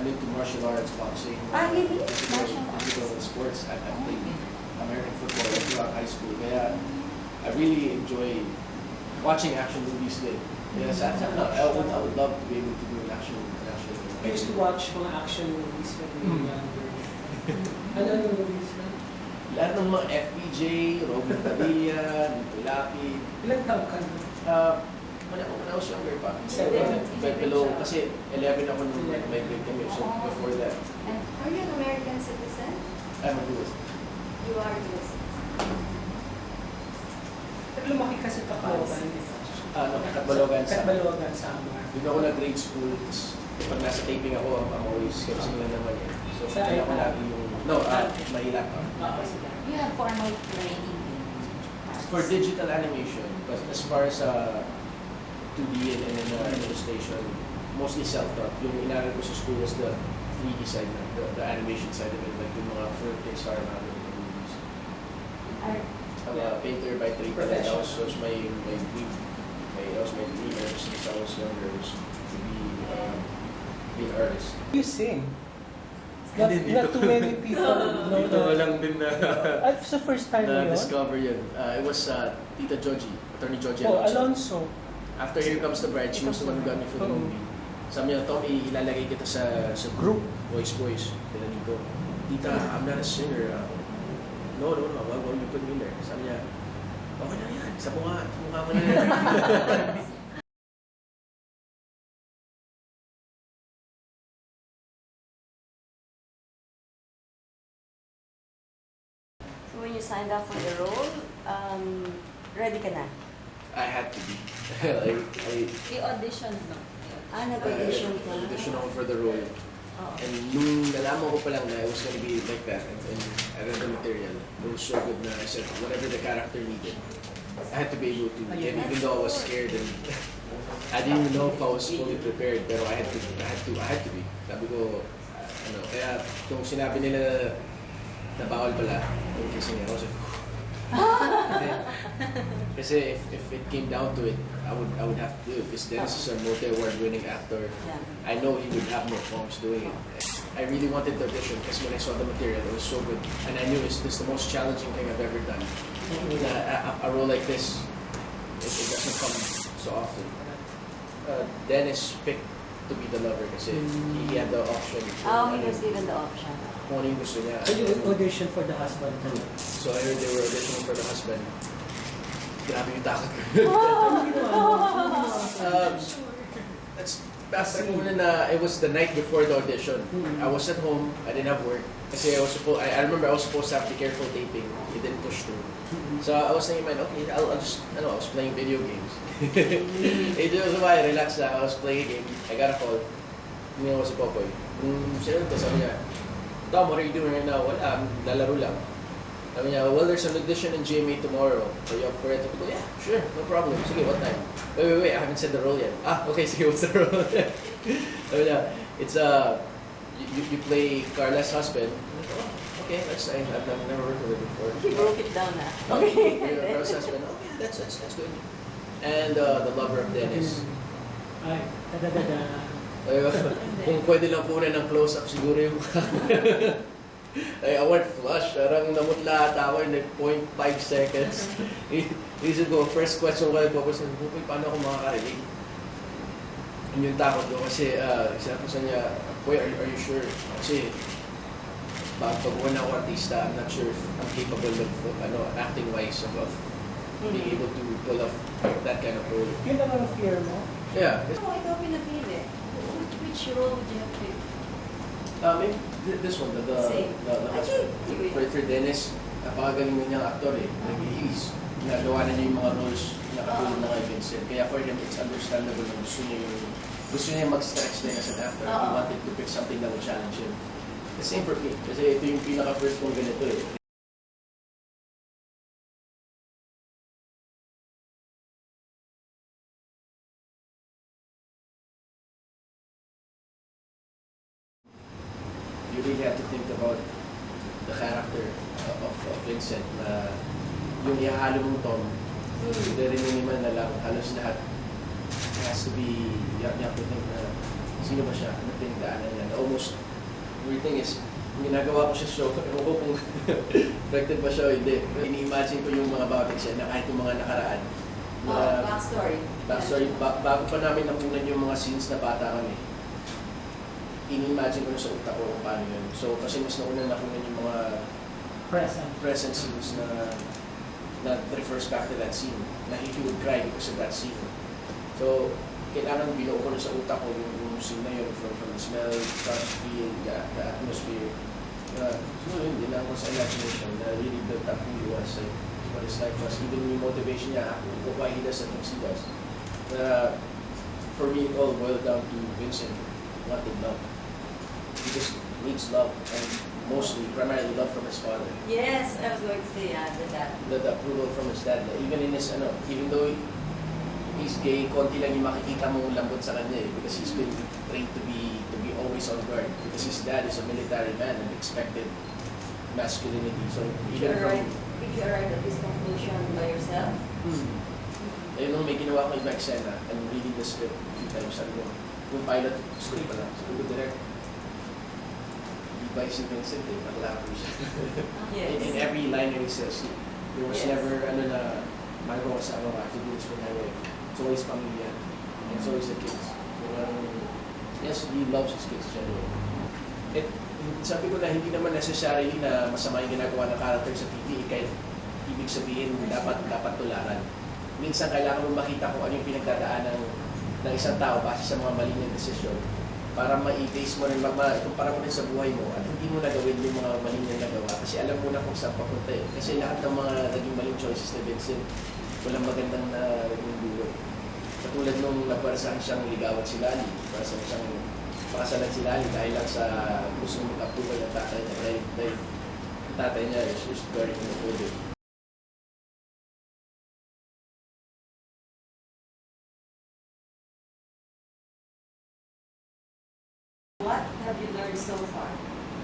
into martial arts, boxing. Really? Martial arts? Physical sports. I played American football throughout high school. Kaya I really enjoy watching action movies din. Yes, I would love to be able to do an action movie. I used to watch mga action movies when we were younger. Ano movies na? Lahat ng mga FPJ, Robin Padilla, Nito Lapid. Ilang taon ka na? When I was younger pa. 7. But below, kasi 11 ako nung migrate kami. So before that, And are you an American citizen? I'm a US. You are US. Lumaki ka sa Tacloban. Katbalogan sa... Katbalogan, Samar. Doon ako nag-grade school. Pag nasa taping ako, I'm always kasi lang naman yun. So, Sa kaya ako lagi yung... No, mahila pa. You have formal training. For digital animation, but as far as 2D and illustration, mostly self-taught. Yung inaral ko sa school was the 3D side, the animation side of it, like yung mga film Pixar na movies. I'm a painter by trade. That was my dream. That was my dream ever since I was younger, was to be an artist. You sing? Not too many people know that. Dito lang din na It's the first time yun? discover yun. It was Tita Joji, Attorney Joji Oh, Alonso. Alonso. After Here Comes the Bride, she was the one who got me for the movie. Sabi niya, Tom, ilalagay kita sa group, Boys. Tinanong ko, Tita, I'm not a singer. No, why won't you put me in there? Sabi niya, okay na yan, sa mukha mo na yan. So when you signed up for the role, ready ka na? I had to be. You auditioned, no? Nag-audition ka? Audition ako for the role. And nung nalaman ko pa lang na it was gonna be like that, and I read the material, it was so good na I said, whatever the character needed, I had to be able to, even though I was scared and I didn't even know if I was fully prepared, pero I had to be. Sabi ko, kaya kung sinabi nila na bawal pala, kasi I was like, kasi if it came down to it, I would have to do it. Because Dennis is a multi-award winning actor. Yeah. I know he would have no qualms doing it. I really wanted to audition because when I saw the material, it was so good. And I knew this is the most challenging thing I've ever done. A role like this, it doesn't come so often. Dennis picked to be the lover kasi he had the option. He was given the option. Kung ano yung gusto niya. So you audition for the husband? So I heard they were auditioning for the husband. Grabe yung takot ko. That's muna na, it was the night before the audition. I was at home, I didn't have work. Kasi I remember I was supposed to have the careful taping. It didn't push through. So I was thinking, man, okay, I was playing video games. Relax na, I was playing a game. I got a call. Hindi ako si Popoy. Sabi niya, Tom, what are you doing right now? Wala, lalaro lang. Sabi niya, well, there's an audition in GMA tomorrow. Are you up for it? Sabi ko, yeah, sure, no problem. Sige, what time? Wait, I haven't said the role yet. Okay, sige, what's the role? Sabi niya, it's you play Carla's husband. Oh, okay, that's nice. I've never worked with it before. He broke it down na. Okay. Carla's husband. Okay, that's good. And the lover of Dennis. Ay, da-da-da-da. Kung pwede lang po ng close-up siguro yung I went flush. Parang namutla ata ako in like 0.5 seconds. Isip ko, first question ko ay papasin, paano ako makakarinig? Yun yung takot ko kasi sinabi ko sa niya, boy, are you sure? Kasi pag una ako artista, I'm not sure if I'm capable of acting-wise of being able to pull off that kind of role. Yun naman ang fear mo? Yeah. Kung ikaw pinapili, which role would you have picked? Maybe this one, the husband. For Dennis, napakagaling na niyang actor eh. Like, ginagawa na niya yung mga roles na katulad na kay Vincent. Kaya for him, it's understandable na gusto niya mag-stretch din as an actor. He wanted to pick something that would challenge him. The same for me. Kasi ito yung pinaka-first kong ganito eh. You really have to think about the character of Vincent na yung ihahalo mong Tom, hindi rin minimal na lang, halos lahat. It has to be, you have to think na sino ba siya, ano pinagdaanan niya, almost weird thing is, ginagawa ko siya show, ewan ko kung affected ba siya o hindi. Ini-imagine ko yung mga bawat siya na kahit yung mga nakaraan. Backstory. Bago pa namin nakunan yung mga scenes na bata kami, ini-imagine ko na sa utak ko kung paano yun. So, kasi mas nauna nakunan yung mga present scenes na refers back to that scene. Na he would cry because of that scene. So, kailangan binuo ko na sa utak ko yung scene na yun from the smell, touch, feel, the atmosphere. So, yun, din ako sa imagination na really built up who he was. Like, what his life was. Even yung motivation niya, why he does the things he does. For me, it all boiled down to Vincent wanted love. He just needs love, and primarily love from his father. Yes, I was going to say that. The approval from his dad. Even in his, even though he's gay, konti lang yung makikita mong lambot sa kanya because he's been trained to be always on guard. Because his dad is a military man and expected masculinity. So even Did you arrive at this conclusion by yourself? Ayun nung may ginawa ko iba eksena and reading the script a few times, sabi ko, yung pilot script pala, sabi ko direct, by si Vincent, nakalako siya. Yes. In every line that he says, there was Yes. never, mahal ko kasama ko, I have to do this for my wife. It's always pamilya, and it's always the kids. Yes, he loves his kids generally. Sabi ko na hindi naman necessarily na masama yung ginagawa ng character sa TV, kahit ibig sabihin dapat tularan. Minsan kailangan mo makita kung ano yung pinagdadaanan ng isang tao base sa mga mali na desisyon para ma-base mo rin, ikumpara mo rin sa buhay mo at hindi mo nagawin yung mga mali na nagawa kasi alam mo na kung saan papunta eh. Kasi lahat ng mga naging maling choices ni Vincent, walang magandang na naging dulo. Katulad nung naparasaan siyang ligawan si Lali, naparasaan siyang pakasalan si Lali dahil lang sa gusto mong approval ng tatay niya. Dahil ang tatay niya is just very homophobic. What have you learned so far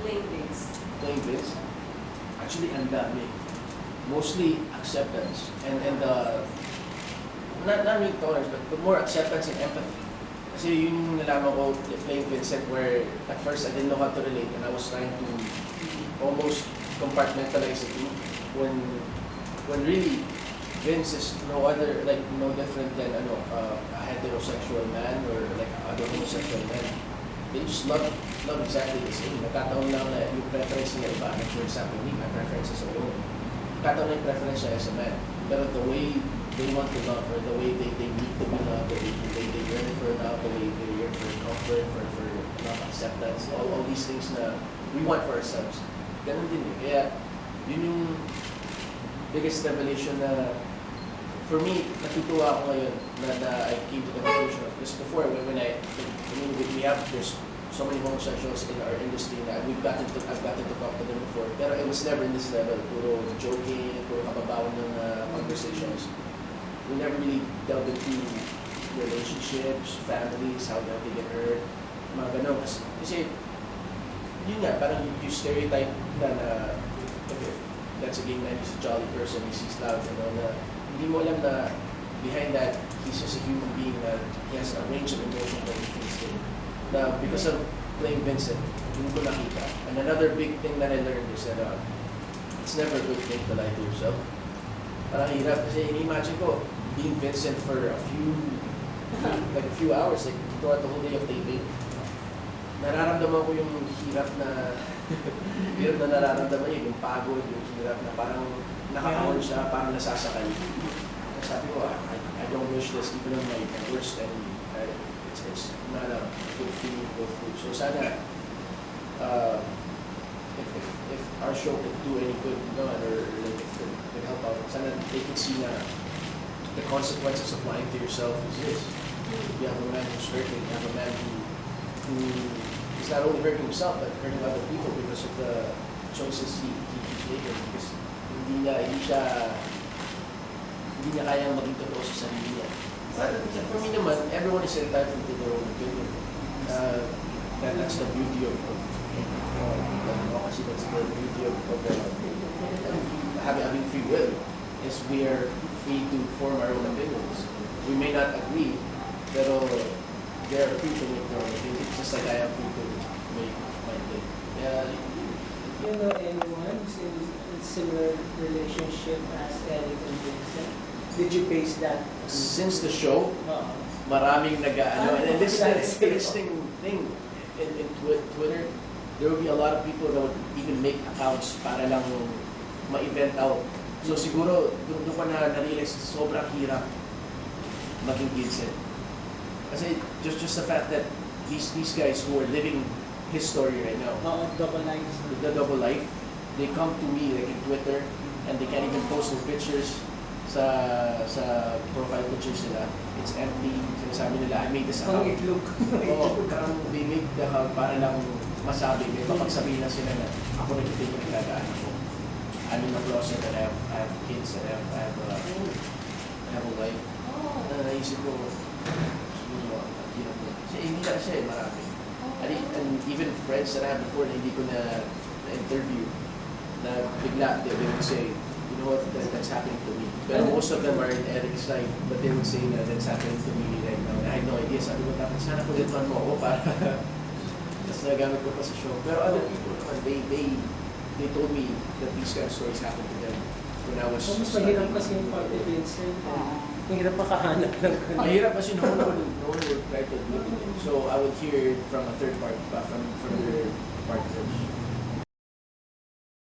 playing Vince? Playing Vince? Actually, ang dami. Mostly acceptance and not really tolerance, but more acceptance and empathy. Kasi yun yung nalaman ko playing Vincent where at first I didn't know how to relate and I was trying to almost compartmentalize it when really Vince is no different than a heterosexual man or like other homosexual men. They just love exactly the same. Nagkataon lang na yung preference niya iba. Like for example, me, my preference is a woman. Nagkataon na yung preference niya as a man. Pero the way they want to love, or the way they need to be loved, the way they yearn for love, the way they yearn for comfort, for love, acceptance, all these things na we want for ourselves. Ganun din eh. Kaya yun yung biggest revelation na for me, natutuwa ako ngayon na I came to the conclusion of this before there's so many homosexuals in our industry na I've gotten to talk to them before. Pero it was never in this level. Puro joking, puro kababawan ng conversations. We never really delved into relationships, families, how they get hurt, mga ganun. Kasi yun nga, parang you stereotype na okay, that's a gay man, he's a jolly person, he's loud, na hindi mo alam na behind that, he's just a human being that he has a range of emotions that he feels in. Na because of playing Vincent, hindi ko nakita. And another big thing that I learned is that it's never a good thing to lie to yourself. Parang hirap kasi ini-imagine ko being Vincent for a few hours, like throughout the whole day of taping. Nararamdaman ko yung hirap na nararamdaman yun, yung pagod, yung hirap na parang nakakaon siya, parang nasasakal. Sabi ko, I don't wish this even on my worst enemy. It's not a good feeling to go through. So sana, if our show could do any good, or like if it could help out, sana they can see na the consequences of lying to yourself is this. You have a man who's hurting, you have a man who is not only hurting himself, but hurting other people because of the choices he keeps making. Because hindi niya kayang maging totoo sa sarili niya. But for me naman, everyone is entitled to their own opinion. That's the beauty of kasi that's the beauty of having free will, is we are free to form our own opinions. We may not agree, pero they are free to make their own opinions, just like I am free to make my opinion. similar relationship as Eric and Vincent? Did you base that? Since the show, maraming nag-ano, and this is the interesting thing in Twitter, there will be a lot of people that would even make accounts para lang ma-event out. So siguro, doon ko na na-realize sobrang hirap maging Vincent. Kasi just the fact that these guys who are living his story right now, Double lives. the double life, they come to me like in Twitter and they can't even post their pictures sa profile pictures nila. It's empty. Sinasabi nila, I made this account. Pang itlog. Parang they make the account para lang masabi, may mapagsabihin lang sila na ako nag-take yung nagdadaan ko. I'm in a closet and I have kids and I have a wife. Naisip ko, siguro, ang hirap na. Hindi lang siya marami. And even friends that I have before na hindi ko na-interview, na bigla, they would say, you know what, that's happening to me. Pero most of them are in Eric's side, but they would say na that's happening to me right now. I had no idea. Sabi ko, tapos sana kulitan mo ako para tapos nagamit ko pa sa show. Pero other people naman, they told me that these kind of stories happened to them when I was Mas mahirap kasi yung part ni Vincent. Mahirap makahanap lang. Mahirap kasi no one would try to admit it. So I would hear it from a third party, from their partners.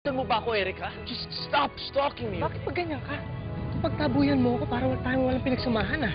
Mo ba ako, Erica? Just stop stalking me. Bakit pag ganyan ka? Pagtabuyan mo ako para tayong walang pinagsamahan ah.